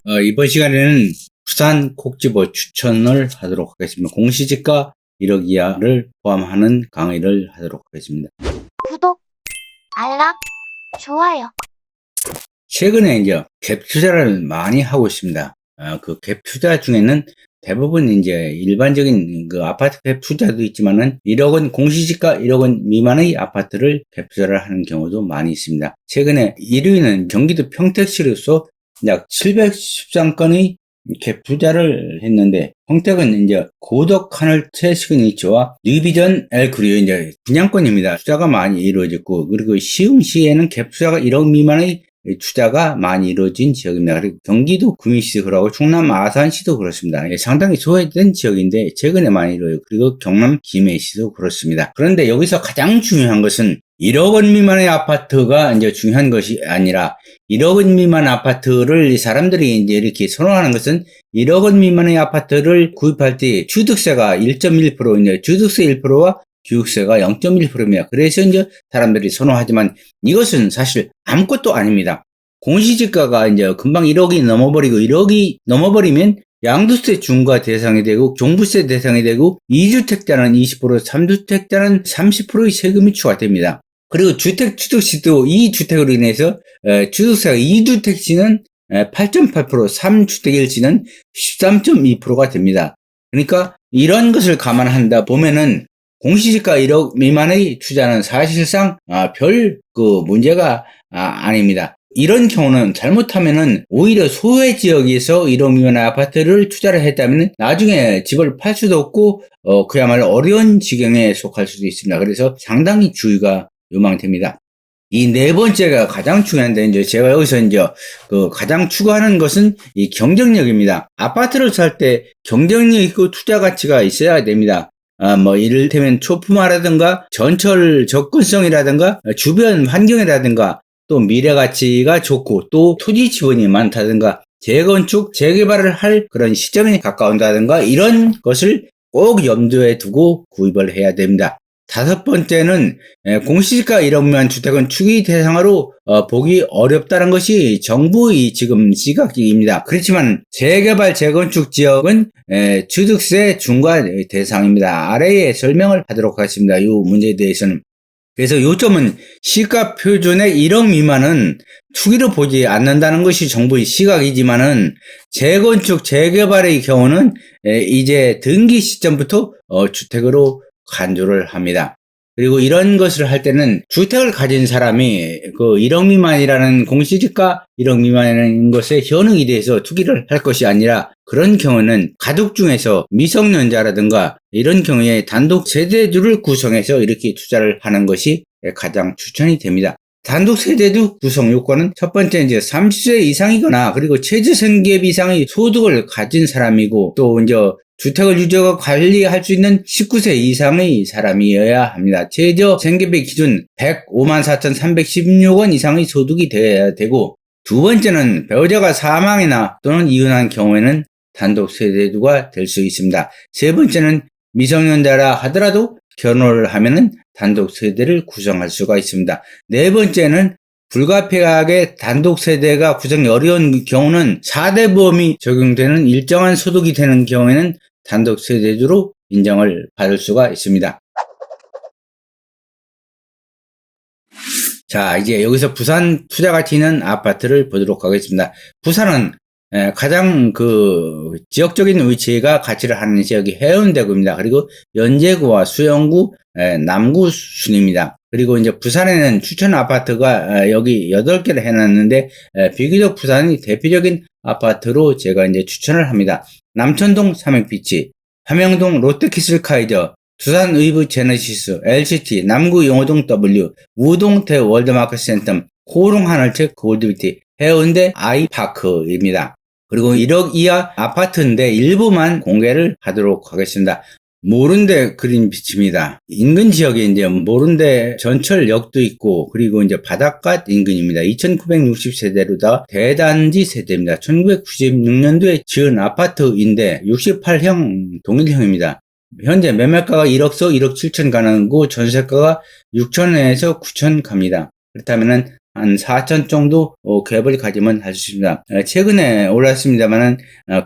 이번 시간에는 부산 kok지보 추천을 하도록 하겠습니다. 공시지가 1억 이하를 포함하는 강의를 하도록 하겠습니다. 구독, 알람, 좋아요. 최근에 이제 갭 투자를 많이 하고 있습니다. 그 갭 투자 중에는 대부분 이제 일반적인 그 아파트 갭 투자도 있지만은 1억 원 공시지가 1억 원 미만의 아파트를 갭 투자를 하는 경우도 많이 있습니다. 최근에 1위는 경기도 평택시로서 약 713건의 갭 투자를 했는데, 평택은 이제 고덕 하늘채 시그니처와 뉴비전 엘크리오 이제 분양권입니다. 투자가 많이 이루어졌고, 그리고 시흥시에는 갭 투자가 1억 미만의 투자가 많이 이루어진 지역입니다. 그리고 경기도 구미시도 그렇고 충남 아산시도 그렇습니다. 상당히 소외된 지역인데 최근에 많이 이루어요. 그리고 경남 김해시도 그렇습니다. 그런데 여기서 가장 중요한 것은 1억 원 미만의 아파트가 이제 중요한 것이 아니라 1억 원 미만 아파트를 사람들이 이제 이렇게 선호하는 것은 1억 원 미만의 아파트를 구입할 때 취득세가 1.1%, 이제 취득세 1%와 교육세가 0.1%입니다. 그래서 이제 사람들이 선호하지만 이것은 사실 아무것도 아닙니다. 공시지가가 이제 금방 1억이 넘어버리고 1억이 넘어버리면 양도세 중과 대상이 되고 종부세 대상이 되고 2주택자는 20%, 3주택자는 30%의 세금이 추가됩니다. 그리고 주택 취득시도 2주택으로 인해서 취득세가 2주택시는 8.8%, 3주택일시는 13.2%가 됩니다. 그러니까 이런 것을 감안한다 보면은 공시지가 1억 미만의 투자는 사실상 별 문제가 아닙니다. 이런 경우는 잘못하면은 오히려 소외 지역에서 1억 미만의 아파트를 투자를 했다면 나중에 집을 팔 수도 없고 그야말로 어려운 지경에 속할 수도 있습니다. 그래서 상당히 주의가 요망됩니다. 이 네 번째가 가장 중요한데, 이제 제가 여기서 이제 가장 추구하는 것은 이 경쟁력입니다. 아파트를 살 때 경쟁력 있고 투자 가치가 있어야 됩니다. 이를테면 초품화라든가 전철 접근성이라든가 주변 환경이라든가 또 미래 가치가 좋고 또 토지 지분이 많다든가 재건축, 재개발을 할 그런 시점에 가까운다든가 이런 것을 꼭 염두에 두고 구입을 해야 됩니다. 다섯 번째는 공시지가 1억 미만 주택은 투기 대상으로 보기 어렵다는 것이 정부의 지금 시각입니다. 그렇지만 재개발, 재건축 지역은 취득세 중과 대상입니다. 아래에 설명을 하도록 하겠습니다. 이 문제에 대해서는. 그래서 요점은 시가 표준의 1억 미만은 투기로 보지 않는다는 것이 정부의 시각이지만은 재건축, 재개발의 경우는 이제 등기 시점부터 주택으로 간주를 합니다. 그리고 이런 것을 할 때는 주택을 가진 사람이 1억 미만이라는 공시지가 1억 미만이라는 것에 현혹이 돼서 투기를 할 것이 아니라 그런 경우는 가족 중에서 미성년자라든가 이런 경우에 단독 세대주를 구성해서 이렇게 투자를 하는 것이 가장 추천이 됩니다. 단독 세대주 구성 요건은 첫 번째 이제 30세 이상이거나 그리고 최저생계비 이상의 소득을 가진 사람이고 또 이제 주택을 유지하고 관리할 수 있는 19세 이상의 사람이어야 합니다. 최저 생계비 기준 105만 4,316원 이상의 소득이 되어야 되고, 두 번째는 배우자가 사망이나 또는 이혼한 경우에는 단독 세대주가 될 수 있습니다. 세 번째는 미성년자라 하더라도 결혼을 하면은 단독 세대를 구성할 수가 있습니다. 네 번째는 불가피하게 단독 세대가 구성이 어려운 경우는 4대 보험이 적용되는 일정한 소득이 되는 경우에는 단독 세대주로 인정을 받을 수가 있습니다. 자, 이제 여기서 부산 투자 가치 있는 아파트를 보도록 하겠습니다. 부산은 가장 지역적인 위치가 가치를 하는 지역이 해운대구입니다. 그리고 연제구와 수영구, 남구 순입니다. 그리고 이제 부산에는 추천 아파트가 여기 8개를 해놨는데 비교적 부산이 대표적인 아파트로 제가 이제 추천을 합니다. 남천동 삼익비치, 함영동 롯데키슬카이저, 두산 의브 제네시스, LCT, 남구 용호동 W, 우동태 월드마켓센터, 호롱 하늘채 골드뷰티, 해운대 아이파크입니다. 그리고 1억 이하 아파트인데 일부만 공개를 하도록 하겠습니다. 모른데 그린비치입니다. 인근 지역에 이제 모른데 전철역도 있고, 그리고 이제 바닷가 인근입니다. 2,960세대로 다 대단지 세대입니다. 1996년도에 지은 아파트인데 68형 동일형입니다. 현재 매매가가 1억서 1억 7천 가는 거, 전세가가 6천에서 9천 갑니다. 그렇다면은 한 4천 정도 갭을 가지면 할 수 있습니다. 최근에 올랐습니다만은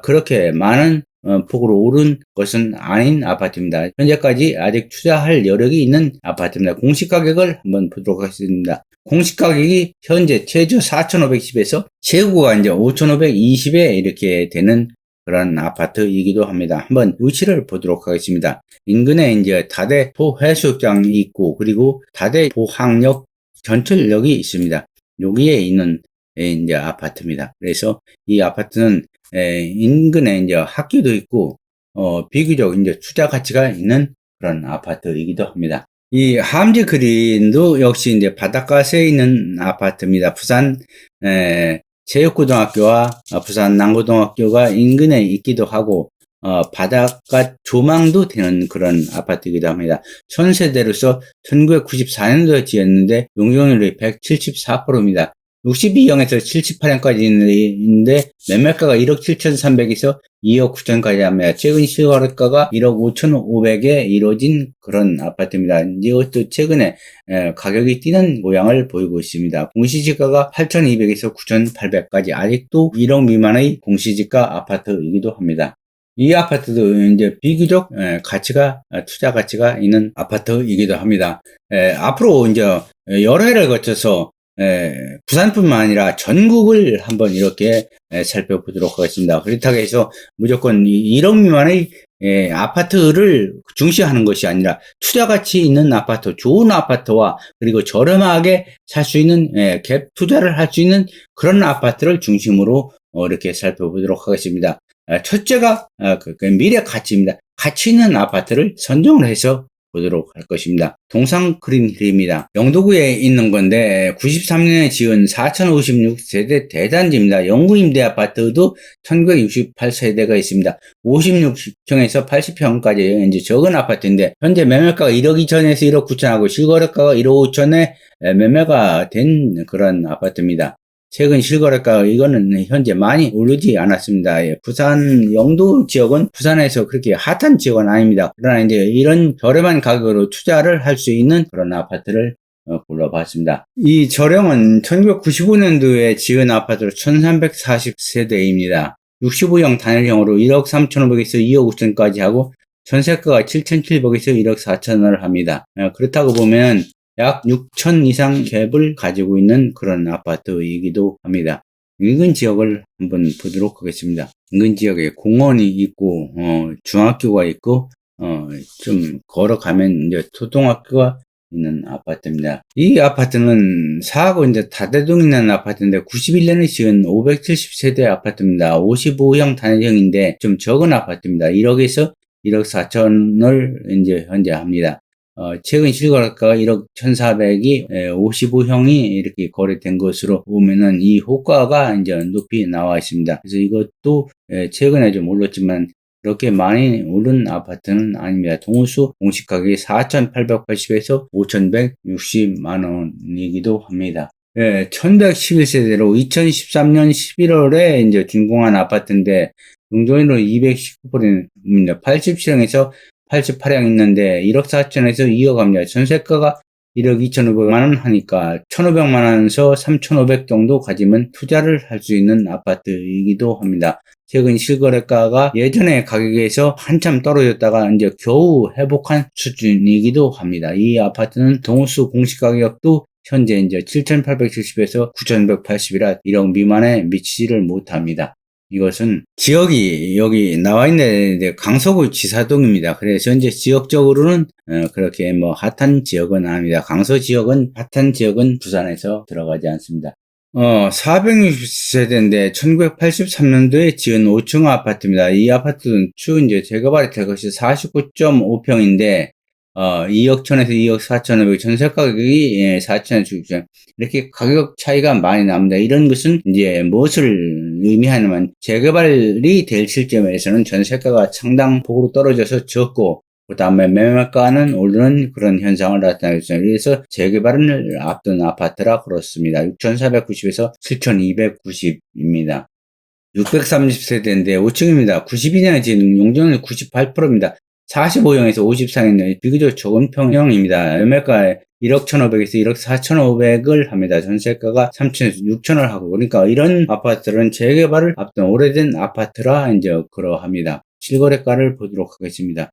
그렇게 많은 폭으로 오른 것은 아닌 아파트입니다. 현재까지 아직 투자할 여력이 있는 아파트입니다. 공시 가격을 한번 보도록 하겠습니다. 공시 가격이 현재 최저 4,510에서 최고가 이제 5,520에 이렇게 되는 그런 아파트이기도 합니다. 한번 위치를 보도록 하겠습니다. 인근에 이제 다대포 해수욕장이 있고, 그리고 다대포항역 전철역이 있습니다. 여기에 있는 이제 아파트입니다. 그래서 이 아파트는 인근에 이제 학교도 있고, 비교적 이제 투자 가치가 있는 그런 아파트이기도 합니다. 이 함지 그린도 역시 이제 바닷가에 있는 아파트입니다. 부산 체육고등학교와 부산 남고등학교가 인근에 있기도 하고, 바닷가 조망도 되는 그런 아파트이기도 합니다. 전세대로서 1994년도에 지었는데 용적률이 174%입니다. 62형에서 78형까지 있는데 매매가가 1억 7,300에서 2억 9천까지 합니다. 최근 실거래가가 1억 5,500에 이루어진 그런 아파트입니다. 이것도 최근에 가격이 뛰는 모양을 보이고 있습니다. 공시지가가 8,200에서 9,800까지 아직도 1억 미만의 공시지가 아파트이기도 합니다. 이 아파트도 이제 비교적 투자 가치가 있는 아파트이기도 합니다. 앞으로 이제 여러 해를 거쳐서 부산뿐만 아니라 전국을 한번 이렇게 살펴보도록 하겠습니다. 그렇다고 해서 무조건 1억 미만의 아파트를 중시하는 것이 아니라 투자 가치 있는 아파트, 좋은 아파트와 그리고 저렴하게 살 수 있는 갭 투자를 할 수 있는 그런 아파트를 중심으로 이렇게 살펴보도록 하겠습니다. 첫째가 그 미래 가치입니다. 가치 있는 아파트를 선정을 해서 보도록 할 것입니다. 동상 그린힐입니다. 영도구에 있는 건데 93년에 지은 4056세대 대단지입니다. 영구 임대 아파트도 1968세대가 있습니다. 56평에서 80평까지 이제 적은 아파트인데 현재 매매가가 1억 2천에서 1억 9천하고 실거래가가 1억 5천에 매매가 된 그런 아파트입니다. 최근 실거래가 이거는 현재 많이 오르지 않았습니다. 부산 영도 지역은 부산에서 그렇게 핫한 지역은 아닙니다. 그러나 이제 이런 저렴한 가격으로 투자를 할 수 있는 그런 아파트를 골라봤습니다. 이 저렴은 1995년도에 지은 아파트로 1340세대입니다. 65형 단일형으로 1억 3,500에서 2억 5천까지 하고 전세가가 7,700에서 1억 4천을 합니다. 그렇다고 보면 약 6천 이상 갭을 가지고 있는 그런 아파트이기도 합니다. 인근 지역을 한번 보도록 하겠습니다. 인근 지역에 공원이 있고, 중학교가 있고, 좀 걸어가면 이제 초등학교가 있는 아파트입니다. 이 아파트는 사하고 이제 다대동에 있는 아파트인데 91년에 지은 570세대 아파트입니다. 55형 단일형인데 좀 적은 아파트입니다. 1억에서 1억 4천을 이제 현재 합니다. 최근 실거래가가 1억 1,400이 55형이 이렇게 거래된 것으로 보면은 이 호가가 이제 높이 나와 있습니다. 그래서 이것도 최근에 좀 올랐지만 그렇게 많이 오른 아파트는 아닙니다. 동호수 공시 가격이 4,880에서 5,160만 원이기도 합니다. 1111세대로 2013년 11월에 이제 준공한 아파트인데 용적률은 219%입니다. 87형에서 88형 있는데 1억 4천에서 2억 합니다. 전세가가 1억 2,500만 원 하니까 1,500만 원에서 3,500 정도 가지면 투자를 할 수 있는 아파트이기도 합니다. 최근 실거래가가 예전의 가격에서 한참 떨어졌다가 이제 겨우 회복한 수준이기도 합니다. 이 아파트는 동호수 공시가격도 현재 이제 7,870에서 9,180이라 1억 미만에 미치지를 못합니다. 이것은 지역이 여기 나와 있는데 강서구 지사동입니다. 그래서 현재 지역적으로는 그렇게 뭐 핫한 지역은 아닙니다. 강서 지역은 핫한 지역은 부산에서 들어가지 않습니다. 460세대인데 1983년도에 지은 5층 아파트입니다. 이 아파트는 추후 이제 재개발이 될 것이 49.5평인데 2억 천에서 2억 4천원에 전세 가격이 4천에 주죠. 이렇게 가격 차이가 많이 납니다. 이런 것은 이제 무엇을 의미하냐면 재개발이 될 시점에서는 전세가가 상당폭으로 떨어져서 적고 그 다음에 매매가는 오르는 그런 현상을 나타내고 있습니다. 그래서 재개발을 앞둔 아파트라 그렇습니다. 6,490에서 7,290입니다. 630세대인데 5층입니다. 92년에 지은 용적률 98%입니다. 45형에서 54형은 비교적 적은 평형입니다. 매매가 1억 1,500에서 1억 4,500을 합니다. 전세가가 3천에서 6천을 하고, 그러니까 이런 아파트는 재개발을 앞둔 오래된 아파트라 이제 그러합니다. 실거래가를 보도록 하겠습니다.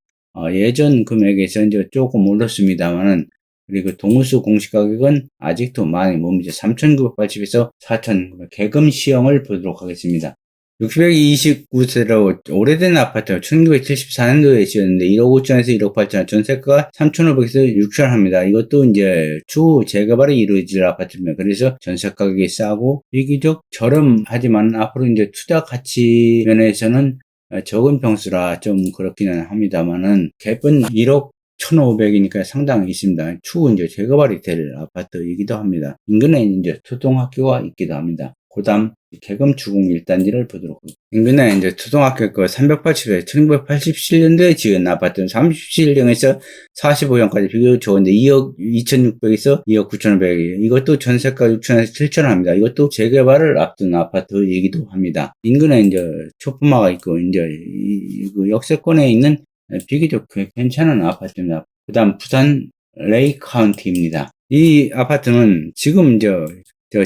예전 금액에서 이제 조금 올랐습니다만은, 그리고 동호수 공시가격은 아직도 많이 뭡니다. 3,980에서 4,000, 개금 시형을 보도록 하겠습니다. 629세로 오래된 아파트 1974년도에 지었는데 1억 5천에서 1억 8천, 전세가가 3,500에서 6천 합니다. 이것도 이제 추후 재개발이 이루어질 아파트입니다. 그래서 전세 가격이 싸고 비교적 저렴하지만 앞으로 이제 투자 가치 면에서는 적은 평수라 좀 그렇기는 합니다만은 갭은 1억 1,500이니까 상당히 있습니다. 추후 이제 재개발이 될 아파트이기도 합니다. 인근에 이제 초등학교가 있기도 합니다. 그다음 개금 주공 1단지를 보도록 하겠습니다. 인근에 이제 초등학교 거 380에 1987년도에 지은 아파트는 37형에서 45형까지 비교적 좋은데 2억 2,600에서 2억 9,500. 이것도 전세가 6천에서 7천 합니다. 이것도 재개발을 앞둔 아파트이기도 합니다. 인근에 이제 초품화가 있고 이제 그 역세권에 있는 비교적 괜찮은 아파트입니다. 그다음 부산 레이 카운티입니다. 이 아파트는 지금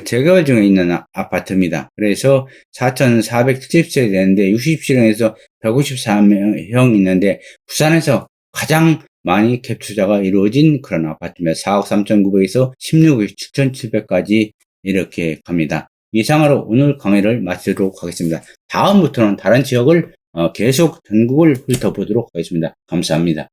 재개발 중에 있는 아파트입니다. 그래서 4,470세대 되는데 67형에서 154형 있는데 부산에서 가장 많이 갭 투자가 이루어진 그런 아파트입니다. 4억 3,900에서 16억 7,700까지 이렇게 갑니다. 이상으로 오늘 강의를 마치도록 하겠습니다. 다음부터는 다른 지역을 계속 전국을 훑어보도록 하겠습니다. 감사합니다.